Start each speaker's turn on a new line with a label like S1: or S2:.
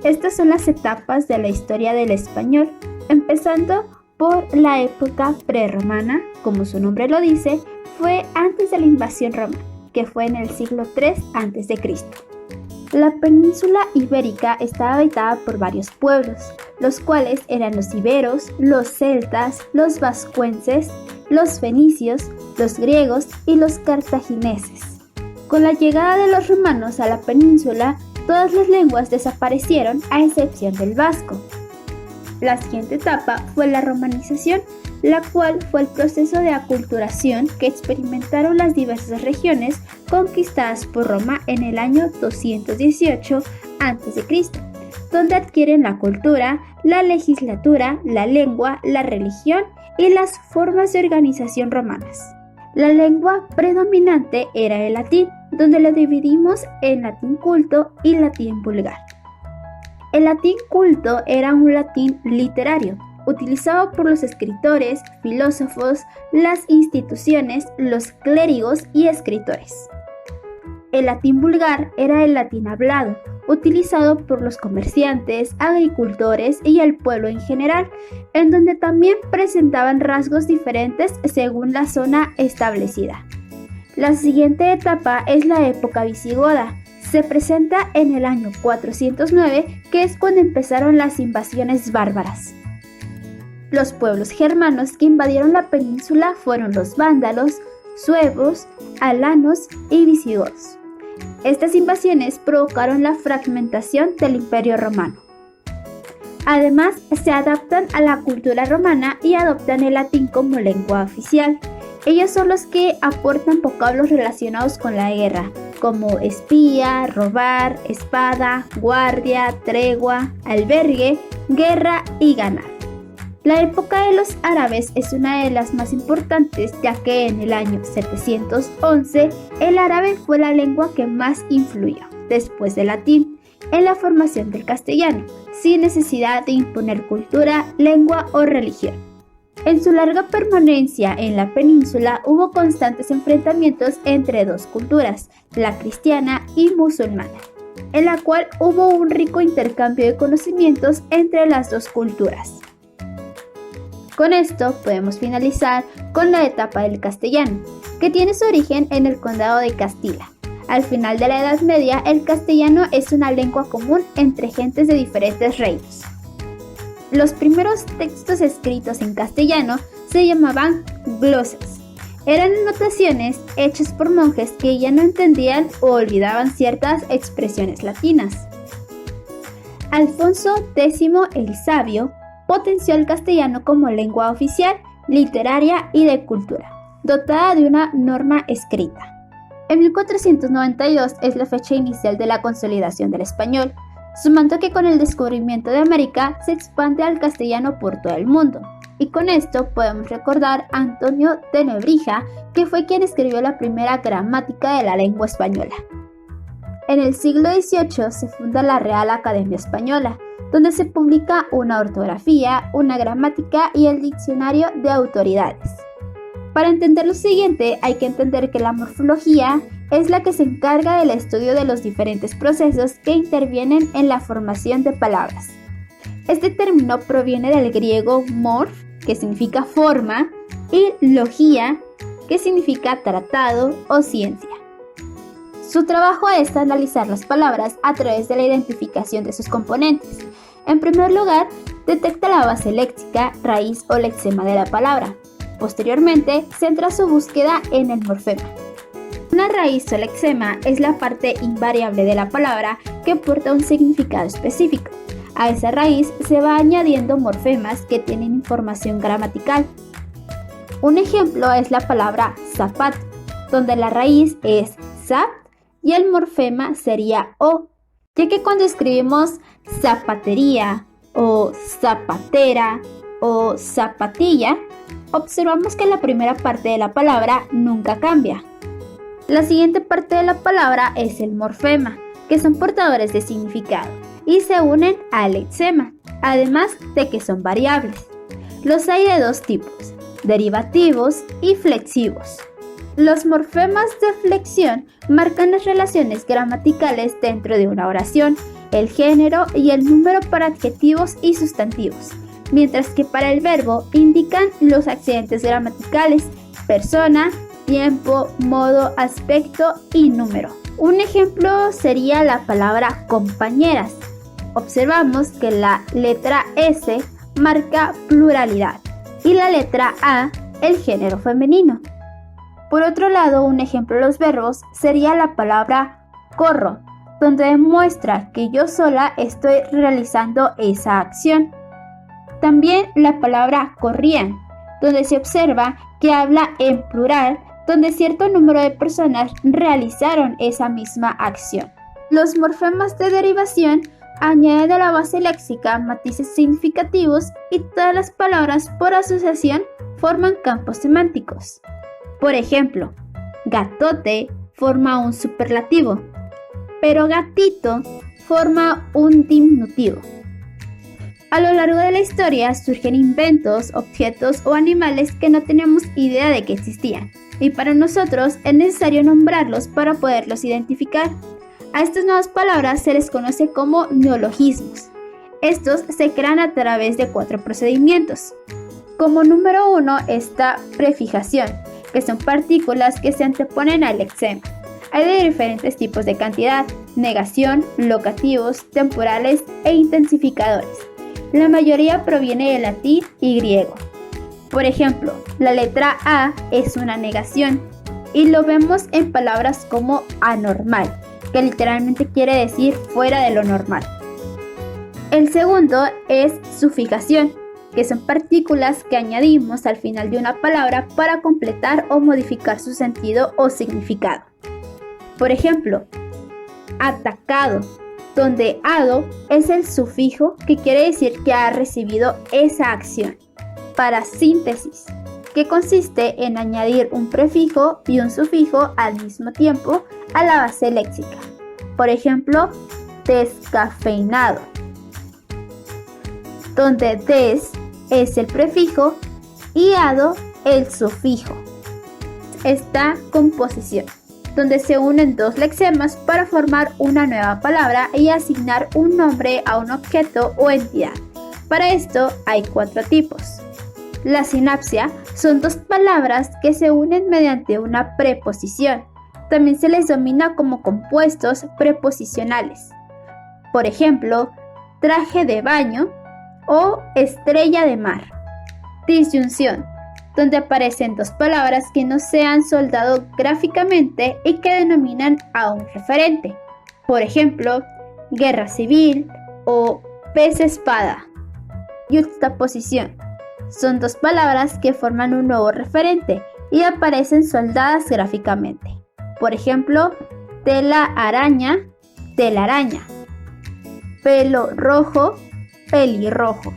S1: Estas son las etapas de la historia del español, empezando por la época prerromana, como su nombre lo dice, fue antes de la invasión romana, que fue en el siglo III a.C. La península ibérica estaba habitada por varios pueblos, los cuales eran los iberos, los celtas, los vascuences, los fenicios, los griegos y los cartagineses. Con la llegada de los romanos a la península, todas las lenguas desaparecieron a excepción del vasco. La siguiente etapa fue la romanización, la cual fue el proceso de aculturación que experimentaron las diversas regiones conquistadas por Roma en el año 218 a.C., donde adquieren la cultura, la legislatura, la lengua, la religión y las formas de organización romanas. La lengua predominante era el latín, donde lo dividimos en latín culto y latín vulgar. El latín culto era un latín literario, utilizado por los escritores, filósofos, las instituciones, los clérigos y escritores. El latín vulgar era el latín hablado, utilizado por los comerciantes, agricultores y el pueblo en general, en donde también presentaban rasgos diferentes según la zona establecida. La siguiente etapa es la época visigoda. Se presenta en el año 409, que es cuando empezaron las invasiones bárbaras. Los pueblos germanos que invadieron la península fueron los vándalos, suevos, alanos y visigodos. Estas invasiones provocaron la fragmentación del Imperio Romano. Además, se adaptan a la cultura romana y adoptan el latín como lengua oficial. Ellos son los que aportan vocablos relacionados con la guerra, como espía, robar, espada, guardia, tregua, albergue, guerra y ganar. La época de los árabes es una de las más importantes, ya que en el año 711 el árabe fue la lengua que más influyó, después del latín, en la formación del castellano, sin necesidad de imponer cultura, lengua o religión. En su larga permanencia en la península hubo constantes enfrentamientos entre dos culturas, la cristiana y musulmana, en la cual hubo un rico intercambio de conocimientos entre las dos culturas. Con esto podemos finalizar con la etapa del castellano, que tiene su origen en el condado de Castilla. Al final de la Edad Media, el castellano es una lengua común entre gentes de diferentes reinos. Los primeros textos escritos en castellano se llamaban glosas. Eran anotaciones hechas por monjes que ya no entendían o olvidaban ciertas expresiones latinas. Alfonso X el Sabio potenció el castellano como lengua oficial, literaria y de cultura, dotada de una norma escrita. En 1492 es la fecha inicial de la consolidación del español, sumando que con el descubrimiento de América se expande al castellano por todo el mundo. Y con esto podemos recordar a Antonio de Nebrija, que fue quien escribió la primera gramática de la lengua española. En el siglo XVIII se funda la Real Academia Española, donde se publica una ortografía, una gramática y el diccionario de autoridades. Para entender lo siguiente, hay que entender que la morfología es la que se encarga del estudio de los diferentes procesos que intervienen en la formación de palabras. Este término proviene del griego morf, que significa forma, y logía, que significa tratado o ciencia. Su trabajo es analizar las palabras a través de la identificación de sus componentes. En primer lugar, detecta la base léxica, raíz o lexema de la palabra. Posteriormente, centra su búsqueda en el morfema. Una raíz o lexema es la parte invariable de la palabra que porta un significado específico. A esa raíz se va añadiendo morfemas que tienen información gramatical. Un ejemplo es la palabra zapato, donde la raíz es zap y el morfema sería o, ya que cuando escribimos zapatería o zapatera o zapatilla, observamos que la primera parte de la palabra nunca cambia. La siguiente parte de la palabra es el morfema, que son portadores de significado y se unen al lexema, además de que son variables. Los hay de dos tipos, derivativos y flexivos. Los morfemas de flexión marcan las relaciones gramaticales dentro de una oración, el género y el número para adjetivos y sustantivos, mientras que para el verbo indican los accidentes gramaticales, persona, tiempo, modo, aspecto y número. Un ejemplo sería la palabra compañeras. Observamos que la letra S marca pluralidad y la letra A el género femenino. Por otro lado, un ejemplo de los verbos sería la palabra corro, donde demuestra que yo sola estoy realizando esa acción. También la palabra corrían, donde se observa que habla en plural, donde cierto número de personas realizaron esa misma acción. Los morfemas de derivación añaden a la base léxica matices significativos y todas las palabras por asociación forman campos semánticos. Por ejemplo, gatote forma un superlativo, pero gatito forma un diminutivo. A lo largo de la historia surgen inventos, objetos o animales que no teníamos idea de que existían, y para nosotros es necesario nombrarlos para poderlos identificar. A estas nuevas palabras se les conoce como neologismos. Estos se crean a través de 4 procedimientos. Como número 1 está prefijación, que son partículas que se anteponen al lexema. Hay de diferentes tipos de cantidad: negación, locativos, temporales e intensificadores. La mayoría proviene del latín y griego. Por ejemplo, la letra A es una negación y lo vemos en palabras como anormal, que literalmente quiere decir fuera de lo normal. El segundo es sufijación, que son partículas que añadimos al final de una palabra para completar o modificar su sentido o significado. Por ejemplo, atacado, donde ado es el sufijo que quiere decir que ha recibido esa acción. Para síntesis, que consiste en añadir un prefijo y un sufijo al mismo tiempo a la base léxica. Por ejemplo, descafeinado, donde des es el prefijo y ado el sufijo. Esta composición, donde se unen 2 lexemas para formar una nueva palabra y asignar un nombre a un objeto o entidad. Para esto hay 4 tipos. La sinapsia son 2 palabras que se unen mediante una preposición. También se les denomina como compuestos preposicionales. Por ejemplo, traje de baño o estrella de mar. Disyunción, donde aparecen 2 palabras que no se han soldado gráficamente y que denominan a un referente. Por ejemplo, guerra civil o pez espada. Yuxtaposición, son 2 palabras que forman un nuevo referente y aparecen soldadas gráficamente. Por ejemplo, tela araña, telaraña. Pelo rojo, pelirrojo.